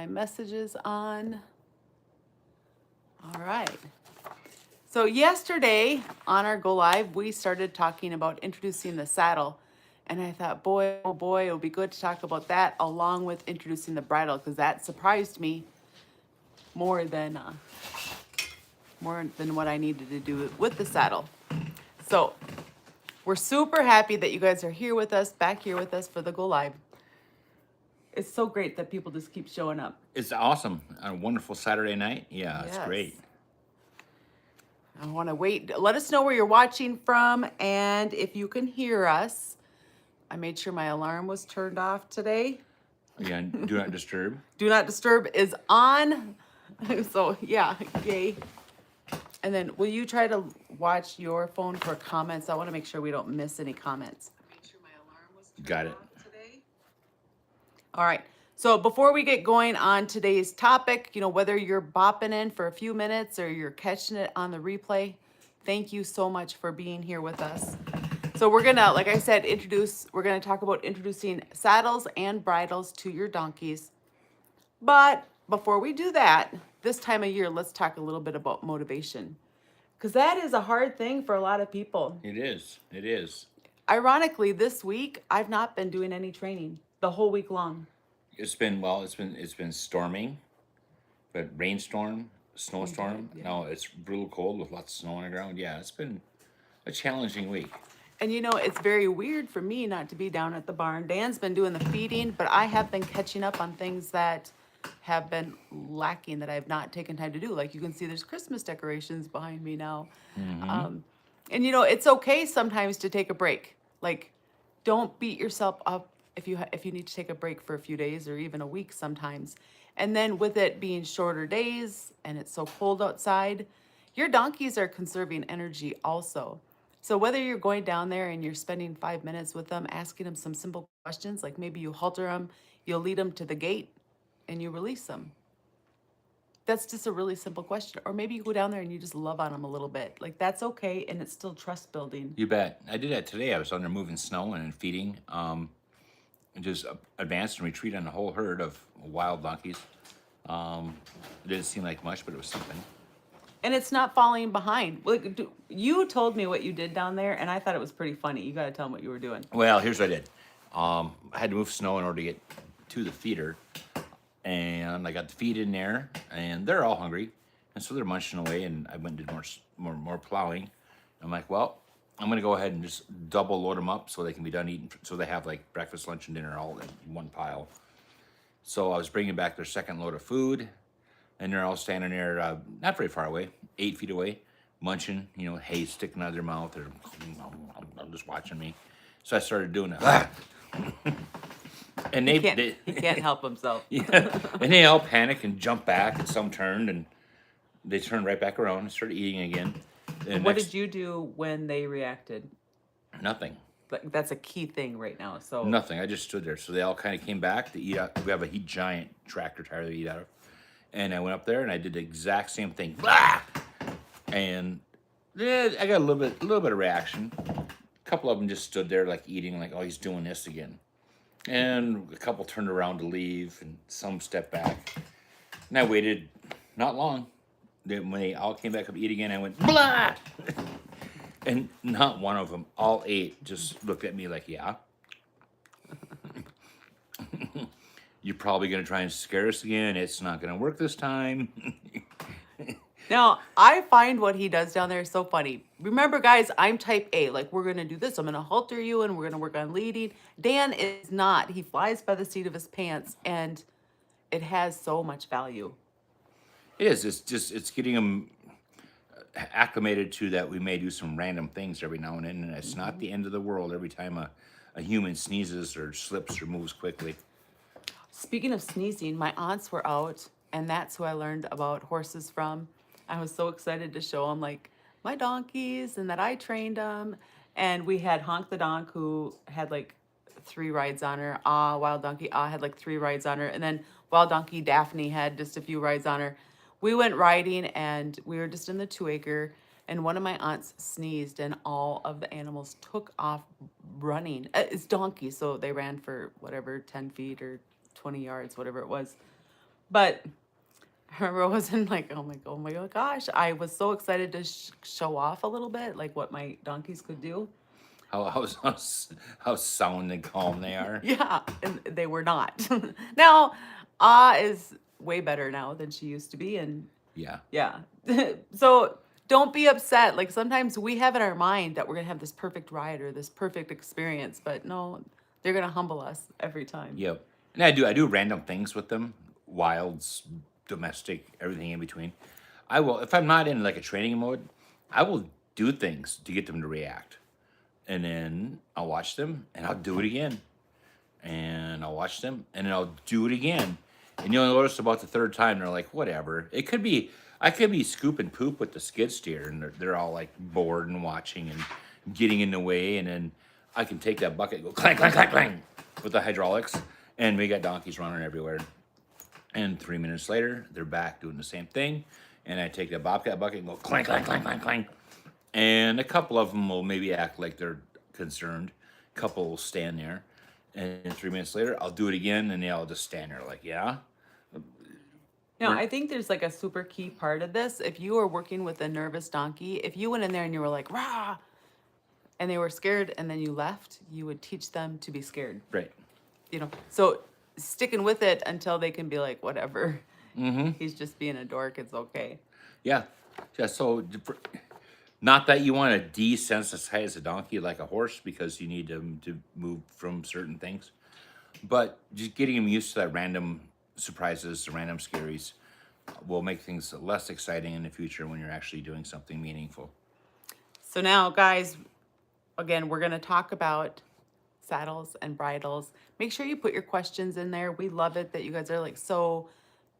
my messages on. All right. So yesterday on our Go Live, we started talking about introducing the saddle. And I thought, boy, oh boy, it would be good to talk about that along with introducing the bridle, because that surprised me more than what I needed to do with the saddle. So we're super happy that you guys are here with us, back here with us for the Go Live. It's so great that people just keep showing up. It's awesome. A wonderful Saturday night. Yeah, it's Yes. great. I want to wait. Let us know where you're watching from and if you can hear us. I made sure my alarm was turned off today. Again, do not disturb. Do not disturb is on. So yeah, yay. And then will you try to watch your phone for comments? I want to make sure we don't miss any comments. Got it. All right. So before we get going on today's topic, whether you're bopping in for a few minutes or you're catching it on the replay, thank you so much for being here with us. So we're gonna, like I said, we're gonna talk about introducing saddles and bridles to your donkeys. But before we do that, this time of year, let's talk a little bit about motivation. Because that is a hard thing for a lot of people. It is. It is. Ironically, this week, I've not been doing any training the whole week long. It's been storming, but rainstorm, snowstorm. Yeah. No, it's brutal cold with lots of snow on the ground. Yeah, it's been a challenging week. And it's very weird for me not to be down at the barn. Dan's been doing the feeding, but I have been catching up on things that have been lacking that I've not taken time to do. Like you can see there's Christmas decorations behind me now. And it's okay sometimes to take a break. Like don't beat yourself up if you need to take a break for a few days or even a week sometimes. And then with it being shorter days and it's so cold outside, your donkeys are conserving energy also. So whether you're going down there and you're spending 5 minutes with them, asking them some simple questions, like maybe you halter them, you'll lead them to the gate and you release them. That's just a really simple question. Or maybe you go down there and you just love on them a little bit. Like that's okay, and it's still trust building. You bet. I did that today. I was on there moving snow and feeding. And just advanced and retreat on a whole herd of wild donkeys. It didn't seem like much, but it was something. And it's not falling behind. Like you told me what you did down there, and I thought it was pretty funny. You got to tell them what you were doing. Well, here's what I did. I had to move snow in order to get to the feeder, and I got the feed in there, and they're all hungry, and so they're munching away. And I went and did more plowing. I'm like, well, I'm gonna go ahead and just double load them up so they can be done eating, so they have like breakfast, lunch, and dinner all in one pile. So I was bringing back their second load of food, and they're all standing there, not very far away, 8 feet away, munching, hay sticking out of their mouth. They're just watching me. So I started doing that. And he can't help himself. Yeah, and they all panic and jump back, and some turned, and they turned right back around and started eating again. And what did you do when they reacted? Nothing. That's a key thing right now. So Nothing. I just stood there. So they all kind of came back to eat out. We have a giant tractor tire to eat out of. And I went up there and I did the exact same thing. Blah! And I got a little bit of reaction. A couple of them just stood there like eating, like, oh, he's doing this again. And a couple turned around to leave, and some stepped back. And I waited not long. Then when they all came back up to eat again, I went, blah! And not one of them, all 8, just looked at me like, yeah. You're probably going to try and scare us again. It's not going to work this time. Now, I find what he does down there so funny. Remember, guys, I'm type A. Like, we're going to do this. I'm going to halter you, and we're going to work on leading. Dan is not. He flies by the seat of his pants, and it has so much value. It is. It's getting them acclimated to that we may do some random things every now and then, and it's not the end of the world every time a human sneezes or slips or moves quickly. Speaking of sneezing, my aunts were out, and that's who I learned about horses from. I was so excited to show them, like, my donkeys and that I trained them. And we had Honk the Donk, who had, like, 3 rides on her. Wild Donkey had, like, 3 rides on her. And then Wild Donkey Daphne had just a few rides on her. We went riding, and we were just in the 2-acre, and one of my aunts sneezed, and all of the animals took off running. It's donkeys, so they ran for, 10 feet or 20 yards, whatever it was. But I remember I wasn't like, oh my gosh, I was so excited to show off a little bit, like what my donkeys could do. How sound and calm they are. Yeah, and they were not. Now, is way better now than she used to be, and Yeah. yeah. So don't be upset. Like sometimes we have in our mind that we're gonna have this perfect ride or this perfect experience, but no, they're gonna humble us every time. Yep. And I do random things with them, wilds, domestic, everything in between. I will, if I'm not in like a training mode, I will do things to get them to react. And then I'll watch them and I'll do it again. And I'll watch them and then I'll do it again. And you'll notice about the third time, they're like, whatever. It could be, I could be scooping poop with the skid steer and they're all like bored and watching and getting in the way. And then I can take that bucket and go clank, clank, clank, clank with the hydraulics. And we got donkeys running everywhere. And 3 minutes later, they're back doing the same thing. And I take that bobcat bucket and go clank, clank, clank, clank, clank. And a couple of them will maybe act like they're concerned. A couple will stand there. And 3 minutes later, I'll do it again, and they'll just stand there like, yeah. Now, I think there's like a super key part of this. If you are working with a nervous donkey, if you went in there and you were like, rah, and they were scared and then you left, you would teach them to be scared. Right. So sticking with it until they can be like, whatever. He's just being a dork. It's okay. Yeah. Yeah. So, not that you want to desensitize a donkey like a horse because you need them to move from certain things, but just getting them used to that random surprises, the random scaries, will make things less exciting in the future when you're actually doing something meaningful. So now, guys, again, we're going to talk about saddles and bridles. Make sure you put your questions in there. We love it that you guys are like so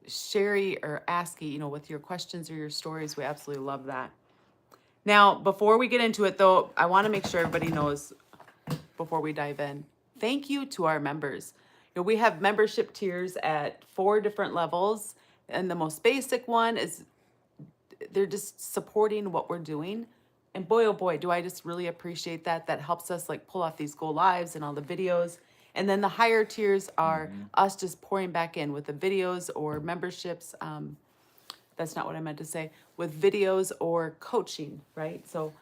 sherry or asky, with your questions or your stories. We absolutely love that. Now, before we get into it, though, I want to make sure everybody knows before we dive in. Thank you to our members. We have membership tiers at 4 different levels, and the most basic one is they're just supporting what we're doing. And boy, oh boy, do I just really appreciate that. That helps us like pull off these go lives and all the videos. And then the higher tiers are us just pouring back in with the videos or memberships. That's not what I meant to say, with videos or coaching, right? So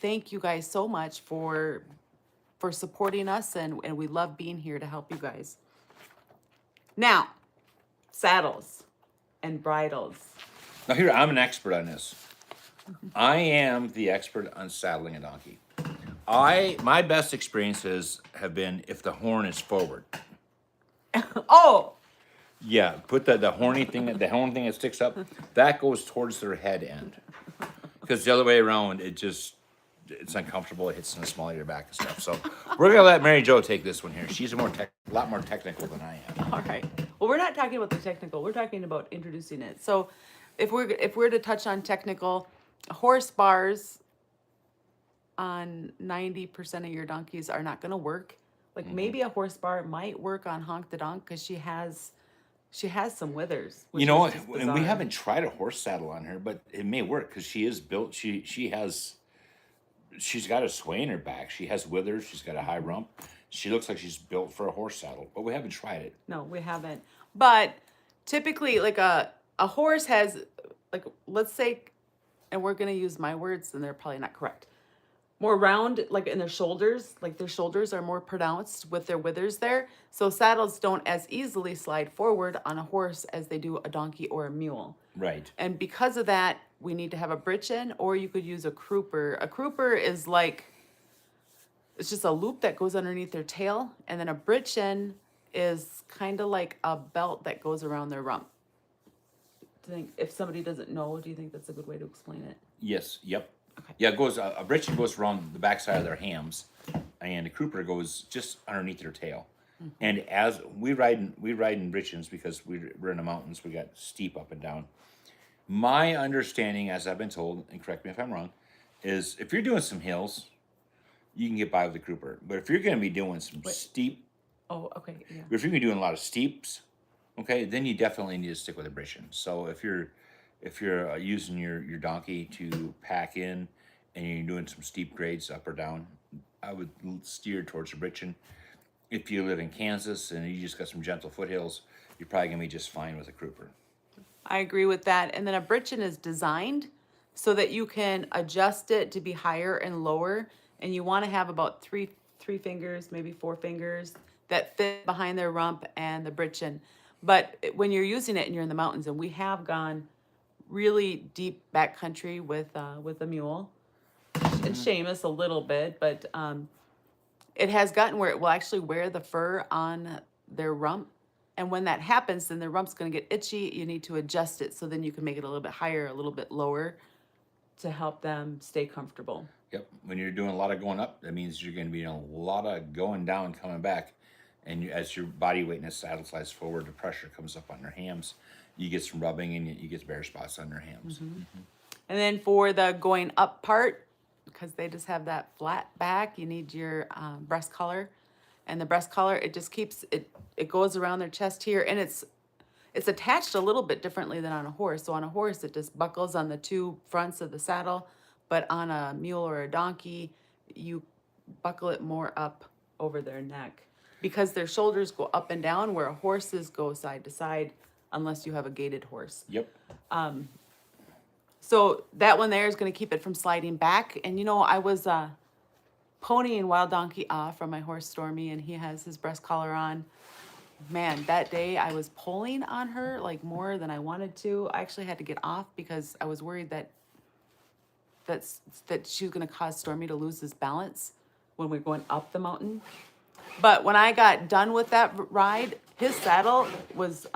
thank you guys so much for supporting us, and we love being here to help you guys. Now, saddles and bridles. Now here, I'm an expert on this. I am the expert on saddling a donkey. My best experiences have been if the horn is forward. Oh, Yeah, put the horny thing, the horn thing that sticks up, that goes towards their head end. Because the other way around, it's uncomfortable. It hits in the small of your back and stuff. So we're gonna let MaryJo take this one here. She's a lot more technical than I am. all right. Well, we're not talking about the technical. We're talking about introducing it. So, if we're to touch on technical, horse bars on 90% of your donkeys are not going to work. Like maybe a horse bar might work on Honk the Donk because she has some withers. which You know, is just and we bizarre. haven't tried a horse saddle on her, but it may work because she is built. She's got a sway in her back. She has withers. She's got a high rump. She looks like she's built for a horse saddle, but we haven't tried it. No, we haven't. But typically, like a horse has, like, let's say, and we're gonna use my words, and they're probably not correct. More round, like in their shoulders, like their shoulders are more pronounced with their withers there. So saddles don't as easily slide forward on a horse as they do a donkey or a mule. Right. And because of that, we need to have a britchin, or you could use a crooper. A crooper is like, it's just a loop that goes underneath their tail, and then a britchin is kind of like a belt that goes around their rump. If somebody doesn't know, do you think that's a good way to explain it? Yes. Yep. Okay. Yeah, it goes. A britchin goes around the backside of their hams, and a crooper goes just underneath their tail. Mm-hmm. And as we ride in britchins because we're in the mountains, we got steep up and down. My understanding, as I've been told, and correct me if I'm wrong, is if you're doing some hills, you can get by with the crooper. But if you're going to be doing some steep, Oh, okay, yeah. if you're going to be doing a lot of steeps, okay, then you definitely need to stick with a britchin. So if you're using your donkey to pack in and you're doing some steep grades up or down, I would steer towards a britchin. If you live in Kansas and you just got some gentle foothills, you're probably gonna be just fine with a crooper. I agree with that. And then a britchin is designed so that you can adjust it to be higher and lower. And you want to have about three fingers, maybe 4 fingers that fit behind their rump and the britchin. But when you're using it and you're in the mountains, and we have gone really deep backcountry with a mule, and Seamus a little bit, but it has gotten where it will actually wear the fur on their rump. And when that happens, then their rump's going to get itchy. You need to adjust it so then you can make it a little bit higher, a little bit lower to help them stay comfortable. Yep. When you're doing a lot of going up, that means you're going to be doing a lot of going down, coming back. And as your body weight in the saddle slides forward, the pressure comes up on your hams. You get some rubbing and you get bare spots on your hams. And then for the going up part, because they just have that flat back, you need your breast collar. And the breast collar, it just keeps, it goes around their chest here. And it's attached a little bit differently than on a horse. So on a horse, it just buckles on the two fronts of the saddle. But on a mule or a donkey, you buckle it more up over their neck. Because their shoulders go up and down, where horses go side to side, unless you have a gaited horse. Yep. So that one there is going to keep it from sliding back. And I was ponying Wild Donkey off from my horse Stormy, and he has his breast collar on. Man, that day I was pulling on her like more than I wanted to. I actually had to get off because I was worried that she was going to cause Stormy to lose his balance when we're going up the mountain. But when I got done with that ride, his saddle was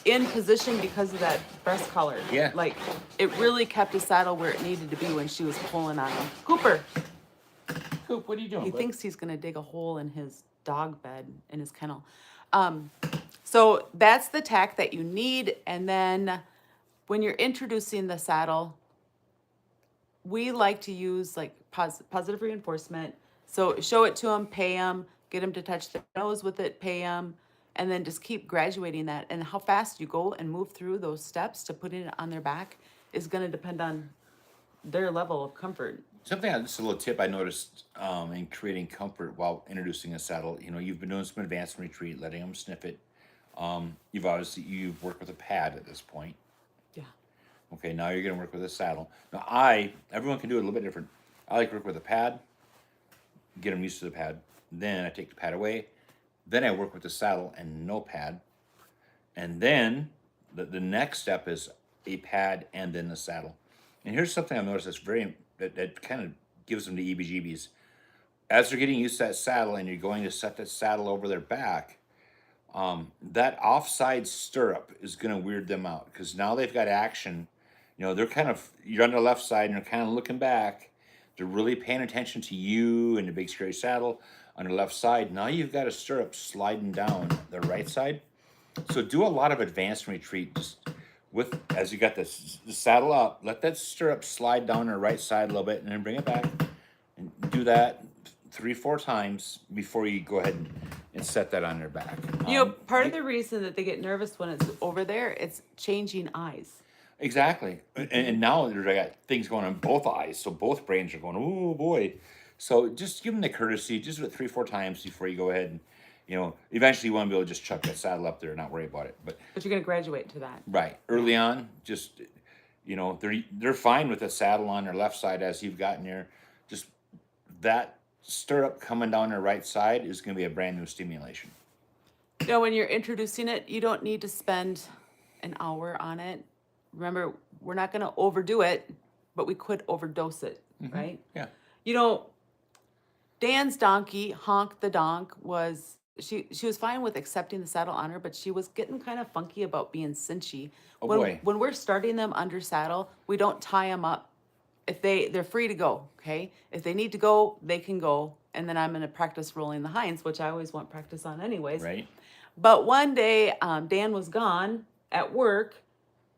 in position because of that breast collar. Yeah. Like, it really kept his saddle where it needed to be when she was pulling on him. Cooper, Coop, what are you doing? he bud? thinks he's going to dig a hole in his dog bed, in his kennel. So that's the tack that you need. And then when you're introducing the saddle, we like to use like positive reinforcement. So show it to them, pay them, get them to touch their nose with it, pay them, and then just keep graduating that. And how fast you go and move through those steps to putting it on their back is going to depend on their level of comfort. Something, just a little tip I noticed in creating comfort while introducing a saddle. You've been doing some advanced retreat, letting them sniff it. You've worked with a pad at this point. Yeah. Okay, now you're going to work with a saddle. Now, everyone can do it a little bit different. I like to work with a pad, get them used to the pad. Then I take the pad away. Then I work with the saddle and no pad. And then the next step is a pad and then the saddle. And here's something I've noticed that kind of gives them the EBGBs. As they're getting used to that saddle and you're going to set that saddle over their back, that offside stirrup is going to weird them out because now they've got action. You're on the left side and they're kind of looking back. They're really paying attention to you and the big scary saddle on the left side. Now you've got a stirrup sliding down the right side. So do a lot of advanced retreat just as you got the saddle up, let that stirrup slide down the right side a little bit and then bring it back. And do that 3-4 times before you go ahead and set that on their back. Part of the reason that they get nervous when it's over there, it's changing eyes. Exactly. And now they got things going on both eyes, so both brains are going, oh boy. So just give them the courtesy, just do it 3-4 times before you go ahead and, eventually you want to be able to just chuck that saddle up there and not worry about it. But you're going to graduate to that. Right. Early on, just, they're fine with the saddle on their left side as you've gotten there. Just that stirrup coming down their right side is going to be a brand new stimulation. When you're introducing it, you don't need to spend an hour on it. Remember, we're not going to overdo it, but we could overdose it, right? Yeah. Dan's donkey, Honk the Donk, she was fine with accepting the saddle on her, but she was getting kind of funky about being cinchy. Boy. When we're starting them under saddle, we don't tie them up. If they're free to go, okay? If they need to go, they can go. And then I'm going to practice rolling the hinds, which I always want practice on anyways. Right. But one day, Dan was gone at work,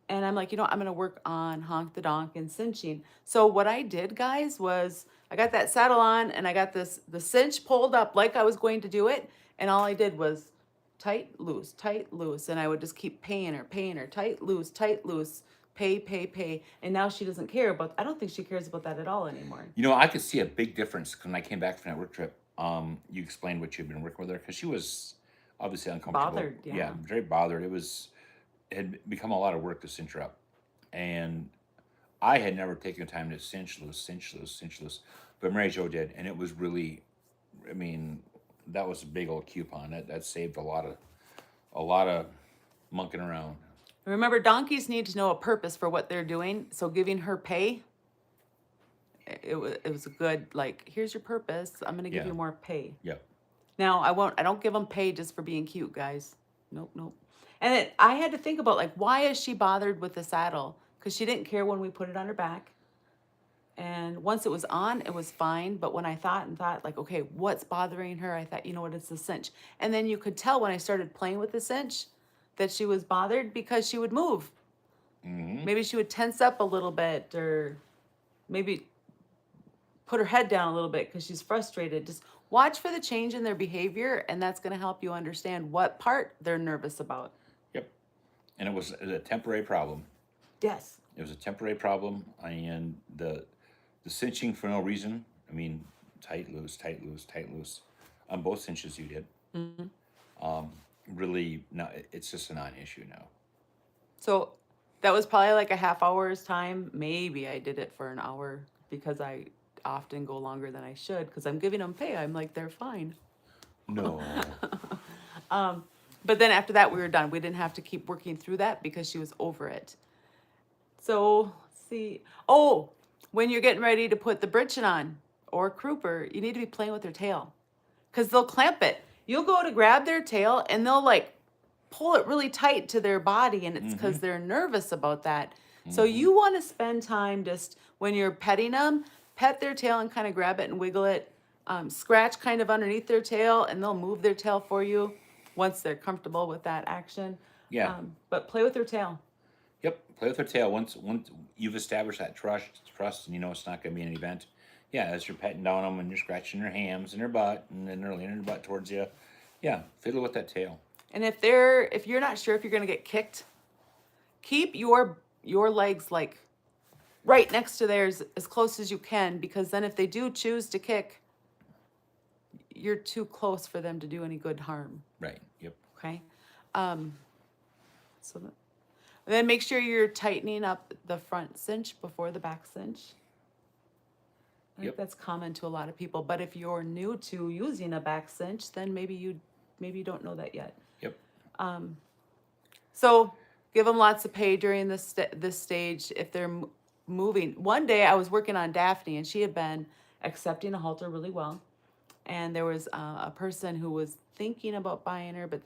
and I'm like, I'm going to work on Honk the Donk and cinching. So what I did, guys, was I got that saddle on, and I got the cinch pulled up like I was going to do it, and all I did was tight, loose, and I would just keep paying her, tight, loose, pay. And now she doesn't care I don't think she cares about that at all anymore. I could see a big difference when I came back from that work trip. You explained what you'd been working with her because she was obviously uncomfortable. Bothered, yeah. Very bothered. It had become a lot of work to cinch her up, and I had never taken time to cinch loose, but MaryJo did, and it was really, I mean, that was a big old coupon. That saved a lot of monkeying around. Remember, donkeys need to know a purpose for what they're doing. So giving her pay, it was a good, like, here's your purpose. I'm going to give Yeah. you more pay. Yep. Now, I don't give them pay just for being cute, guys. Nope, nope. And I had to think about, like, why is she bothered with the saddle? Because she didn't care when we put it on her back. And once it was on, it was fine. But when I thought, like, okay, what's bothering her? I thought, you know what, it's the cinch. And then you could tell when I started playing with the cinch that she was bothered because she would move. Mm-hmm. Maybe she would tense up a little bit, or maybe put her head down a little bit because she's frustrated. Just watch for the change in their behavior, and that's going to help you understand what part they're nervous about. Yep. And it was a temporary problem. Yes. It was a temporary problem, and the cinching for no reason. I mean, tight, loose, tight, loose, tight, loose. On both cinches you did. Mm-hmm. Really, no, it's just a non-issue now. So that was probably like a half hour's time. Maybe I did it for an hour because I often go longer than I should because I'm giving them pay. I'm like, they're fine. No. But then after that, we were done. We didn't have to keep working through that because she was over it. So, let's see. Oh, when you're getting ready to put the britchin on or crooper, you need to be playing with their tail because they'll clamp it. You'll go to grab their tail and they'll like pull it really tight to their body, and it's because they're nervous about that. So you want to spend time just when you're petting them, pet their tail and kind of grab it and wiggle it. Scratch kind of underneath their tail, and they'll move their tail for you once they're comfortable with that action. Yeah. But play with their tail. Yep. Play with her tail. Once you've established that trust, and you know it's not going to be an event. Yeah, as you're petting down them and you're scratching their hams and their butt, and then they're leaning their butt towards you. Yeah, fiddle with that tail. And if you're not sure if you're gonna get kicked, keep your legs like right next to theirs as close as you can, because then if they do choose to kick, you're too close for them to do any good harm. Right. Yep. Okay. Then make sure you're tightening up the front cinch before the back cinch. I think that's common to a lot of people. But if you're new to using a back cinch, then maybe you don't know that yet. Yep. So give them lots of pay during this stage if they're moving. One day I was working on Daphne, and she had been accepting a halter really well. And there was a person who was thinking about buying her, but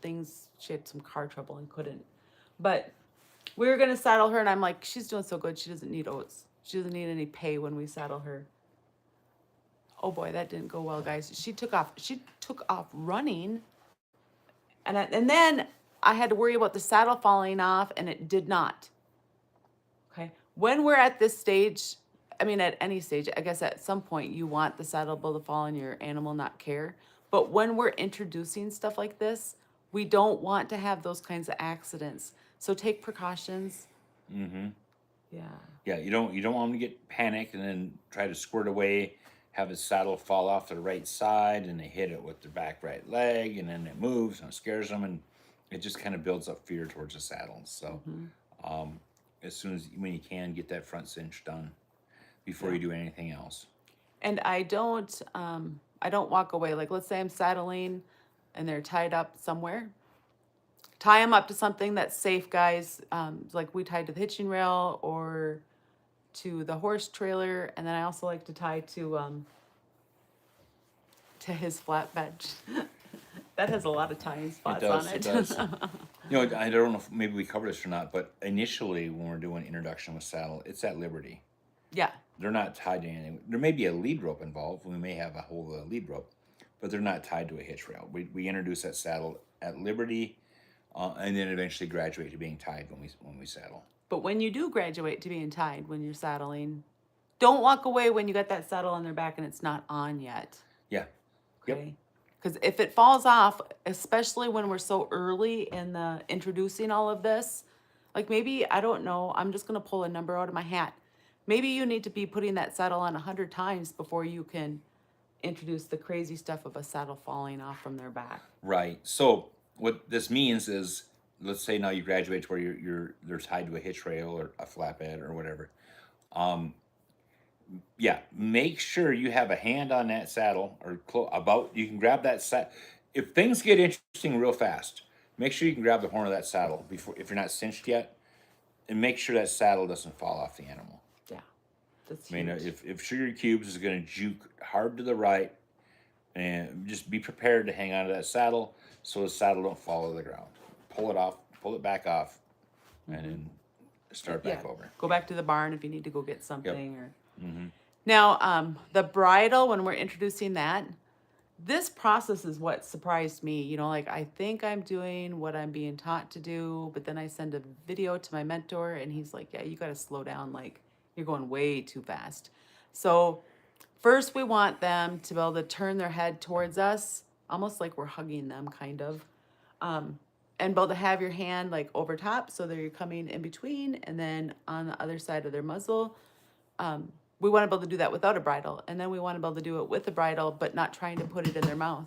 she had some car trouble and couldn't. But we were going to saddle her, and I'm like, she's doing so good. She doesn't need oats. She doesn't need any pay when we saddle her. Oh boy, that didn't go well, guys. She took off running. And then I had to worry about the saddle falling off, and it did not. Okay. When we're at this stage, I mean, at any stage, I guess at some point you want the saddle to fall and your animal not care. But when we're introducing stuff like this, we don't want to have those kinds of accidents. So take precautions. Mm-hmm. Yeah. Yeah, you don't want them to get panicked and then try to squirt away, have the saddle fall off to the right side, and they hit it with their back right leg, and then it moves and it scares them, and it just kind of builds up fear towards the saddle. So as soon as when you can, get that front cinch done before you do anything else. And I don't walk away. Like, let's say I'm saddling and they're tied up somewhere. Tie them up to something that's safe, guys. Like we tied to the hitching rail or to the horse trailer, and then I also like to tie to his flatbed. That has a lot of tying spots on it. It does. You know, I don't know if maybe we covered this or not, but initially when we're doing introduction with saddle, it's at liberty. Yeah. They're not tied to anything. There may be a lead rope involved. We may have a whole lead rope, but they're not tied to a hitch rail. We introduce that saddle at liberty, and then eventually graduate to being tied when we saddle. But when you do graduate to being tied when you're saddling, don't walk away when you got that saddle on their back and it's not on yet. Yeah. Okay. Yep. Because if it falls off, especially when we're so early in the introducing all of this, like maybe, I don't know, I'm just going to pull a number out of my hat. Maybe you need to be putting that saddle on 100 times before you can introduce the crazy stuff of a saddle falling off from their back. Right. So what this means is, let's say now you graduate to where they're tied to a hitch rail or a flatbed or whatever. Yeah, make sure you have a hand on that saddle or about. You can grab that If things get interesting real fast, make sure you can grab the horn of that saddle before, if you're not cinched yet, and make sure that saddle doesn't fall off the animal. Yeah, that's I mean, huge. if Sugar Cubes is going to juke hard to the right, and just be prepared to hang onto that saddle so the saddle don't fall to the ground. Pull it off, pull it back off, and then start Yeah, back over. go back to the barn if you need to go get Yep. something. Or now, the bridle, when we're introducing that, this process is what surprised me. You know, like I think I'm doing what I'm being taught to do, but then I send a video to my mentor and he's like, yeah, you got to slow down. Like you're going way too fast. So, first we want them to be able to turn their head towards us, almost like we're hugging them, kind of. And be able to have your hand like over top so that you're coming in between and then on the other side of their muzzle. We want to be able to do that without a bridle. And then we want to be able to do it with a bridle, but not trying to put it in their mouth.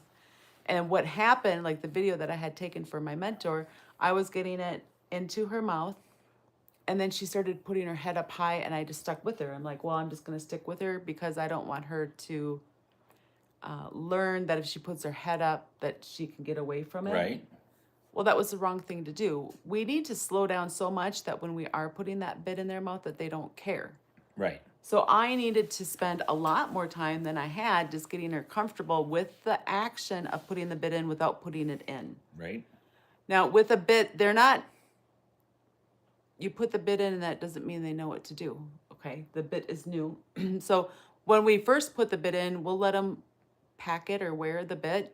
And what happened, like the video that I had taken for my mentor, I was getting it into her mouth. And then she started putting her head up high, and I just stuck with her. I'm like, well, I'm just going to stick with her because I don't want her to learn that if she puts her head up, that she can get away from it. Right. Well, that was the wrong thing to do. We need to slow down so much that when we are putting that bit in their mouth, that they don't care. Right. So I needed to spend a lot more time than I had just getting her comfortable with the action of putting the bit in without putting it in. Right. Now, with a bit, they're not, you put the bit in and that doesn't mean they know what to do. Okay, the bit is new. So when we first put the bit in, we'll let them pack it or wear the bit.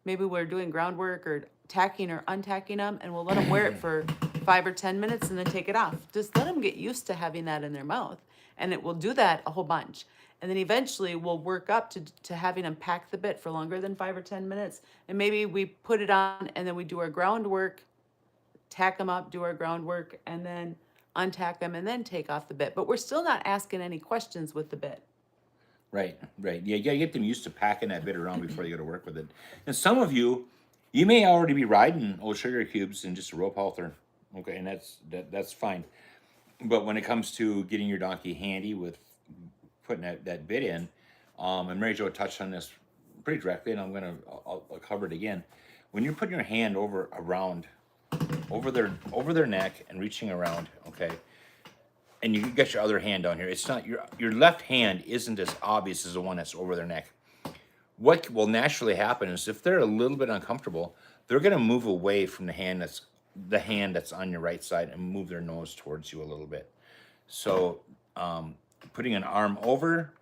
Maybe we're doing groundwork or tacking or untacking them, and we'll let them wear it for 5 or 10 minutes and then take it off. Just let them get used to having that in their mouth. And it will do that a whole bunch. And then eventually we'll work up to having them pack the bit for longer than 5 or 10 minutes. And maybe we put it on and then we do our groundwork, tack them up, do our groundwork, and then untack them and then take off the bit. But we're still not asking any questions with the bit. Right. Right. Yeah, you gotta get them used to packing that bit around before they go to work with it. And some of you, you may already be riding old Sugar Cubes in just a rope halter. Okay, and that's fine. But when it comes to getting your donkey handy with putting that bit in, and MaryJo touched on this pretty directly, and I'll cover it again. When you're putting your hand over their neck and reaching around, okay, and you get your other hand down here, it's not your left hand isn't as obvious as the one that's over their neck. What will naturally happen is if they're a little bit uncomfortable, they're going to move away from the hand that's on your right side and move their nose towards you a little bit. So putting an arm over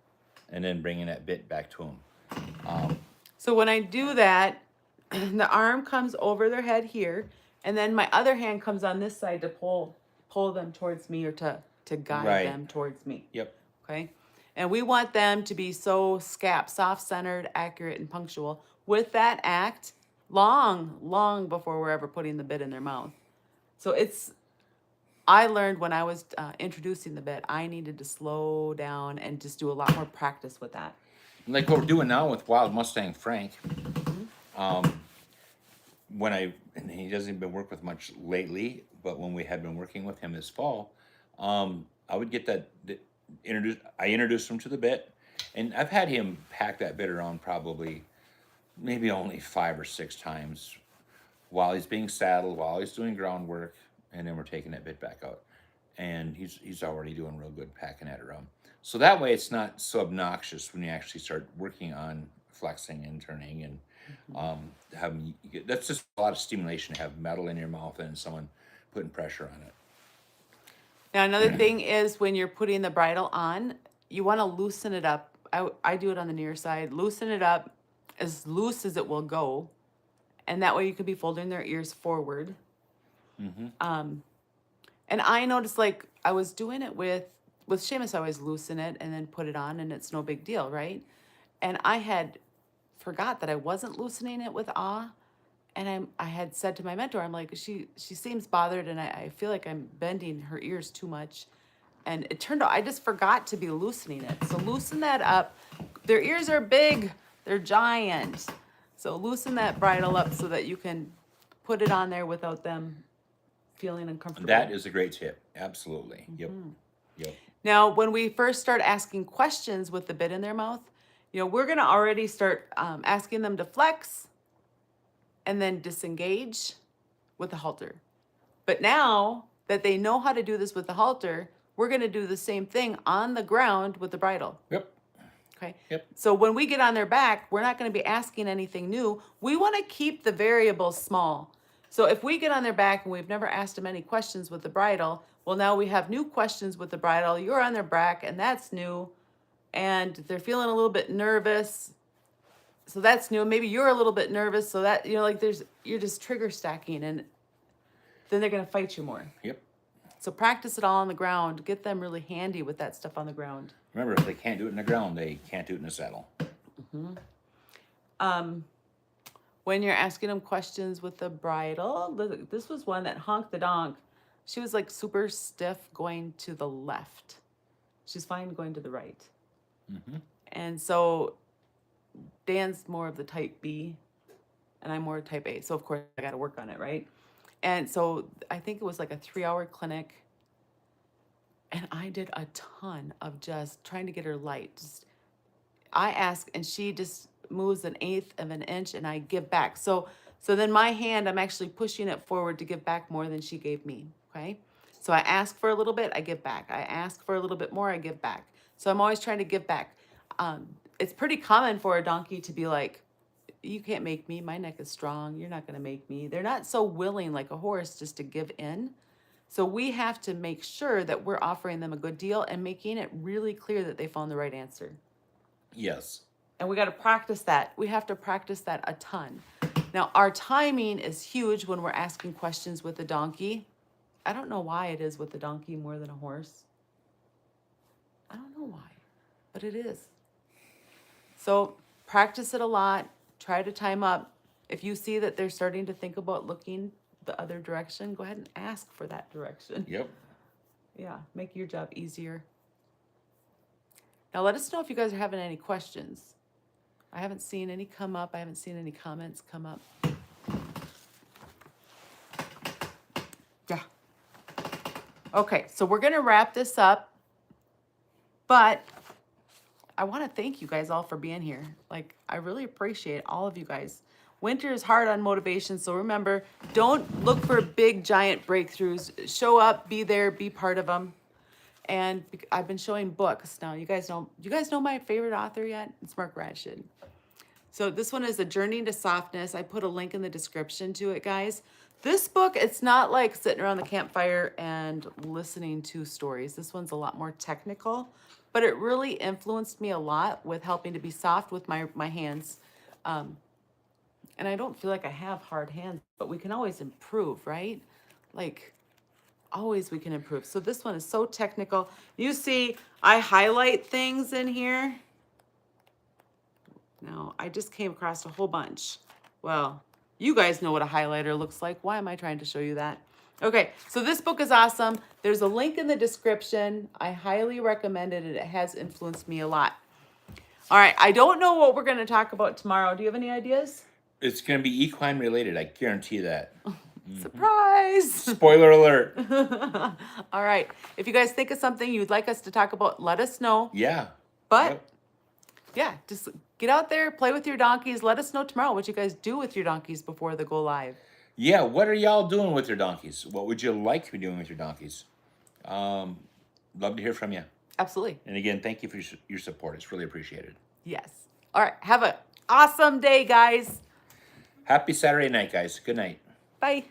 and then bringing that bit back to them. So when I do that, the arm comes over their head here, and then my other hand comes on this side to pull them towards me or to guide Right. them towards me. Yep. Okay? And we want them to be so soft-centered, accurate, and punctual with that act long before we're ever putting the bit in their mouth. So I learned when I was introducing the bit, I needed to slow down and just do a lot more practice with that. Like what we're doing now with Wild Mustang Frank. And he doesn't been work with much lately, but when we had been working with him this fall, I would get I introduced him to the bit, and I've had him pack that bit around probably maybe only 5 or 6 times while he's being saddled, while he's doing groundwork, and then we're taking that bit back out. And he's already doing real good packing that around. So that way it's not so obnoxious when you actually start working on flexing and turning and that's just a lot of stimulation to have metal in your mouth and someone putting pressure on it. Now, another thing is when you're putting the bridle on, you want to loosen it up. I do it on the near side. Loosen it up as loose as it will go. And that way you could be folding their ears forward. And I noticed, like, I was doing it with Seamus, I always loosen it and then put it on, and it's no big deal, right? And I had forgot that I wasn't loosening it with awe. And I had said to my mentor, I'm like, she seems bothered, and I feel like I'm bending her ears too much. And it turned out I just forgot to be loosening it. So loosen that up. Their ears are big. They're giant. So loosen that bridle up so that you can put it on there without them feeling uncomfortable. That is a great tip. Absolutely. Yep. Yep. Now, when we first start asking questions with the bit in their mouth, we're going to already start asking them to flex and then disengage with the halter. But now that they know how to do this with the halter, we're going to do the same thing on the ground with the bridle. Yep. Okay. Yep. So when we get on their back, we're not going to be asking anything new. We want to keep the variables small. So if we get on their back and we've never asked them any questions with the bridle, well, now we have new questions with the bridle. You're on their back and that's new. And they're feeling a little bit nervous. So that's new. Maybe you're a little bit nervous. So that, you're just trigger stacking and then they're going to fight you more. Yep. So practice it all on the ground. Get them really handy with that stuff on the ground. Remember, if they can't do it in the ground, they can't do it in the saddle. When you're asking them questions with the bridle, this was one that honked the donk. She was like super stiff going to the left. She's fine going to the right. And so Dan's more of the type B and I'm more type A. So of course I got to work on it, right? And so I think it was like a 3-hour clinic. And I did a ton of just trying to get her light. I ask and she just moves 1/8 of an inch and I give back. So then my hand, I'm actually pushing it forward to give back more than she gave me, okay? So I ask for a little bit, I give back. I ask for a little bit more, I give back. So I'm always trying to give back. It's pretty common for a donkey to be like, you can't make me, my neck is strong, you're not gonna make me. They're not so willing like a horse just to give in. So we have to make sure that we're offering them a good deal and making it really clear that they found the right answer. Yes. And we got to practice that. We have to practice that a ton. Now, our timing is huge when we're asking questions with the donkey. I don't know why it is with the donkey more than a horse. I don't know why, but it is. So practice it a lot. Try to time up. If you see that they're starting to think about looking the other direction, go ahead and ask for that direction. Yep. Yeah, make your job easier. Now let us know if you guys are having any questions. I haven't seen any come up. I haven't seen any comments come up. Yeah. Okay, so we're going to wrap this up. But I want to thank you guys all for being here. Like, I really appreciate all of you guys. Winter is hard on motivation, so remember, don't look for big, giant breakthroughs. Show up, be there, be part of them. And I've been showing books now. You guys know my favorite author yet? It's Mark Radshid. So this one is A Journey to Softness. I put a link in the description to it, guys. This book, it's not like sitting around the campfire and listening to stories. This one's a lot more technical, but it really influenced me a lot with helping to be soft with my hands. And I don't feel like I have hard hands, but we can always improve, right? Like, always we can improve. So this one is so technical. You see, I highlight things in here. Now, I just came across a whole bunch. Well, you guys know what a highlighter looks like. Why am I trying to show you that? Okay, so this book is awesome. There's a link in the description. I highly recommend it, and it has influenced me a lot. All right, I don't know what we're going to talk about tomorrow. Do you have any ideas? It's going to be equine related. I guarantee that. Surprise! Spoiler alert. All right. If you guys think of something you'd like us to talk about, let us know. Yeah. But, Yep. yeah, just get out there, play with your donkeys. Let us know tomorrow what you guys do with your donkeys before they go live. Yeah, what are y'all doing with your donkeys? What would you like to be doing with your donkeys? Love to hear from you. Absolutely. And again, thank you for your support. It's really appreciated. Yes. All right. Have an awesome day, guys. Happy Saturday night, guys. Good night. Bye.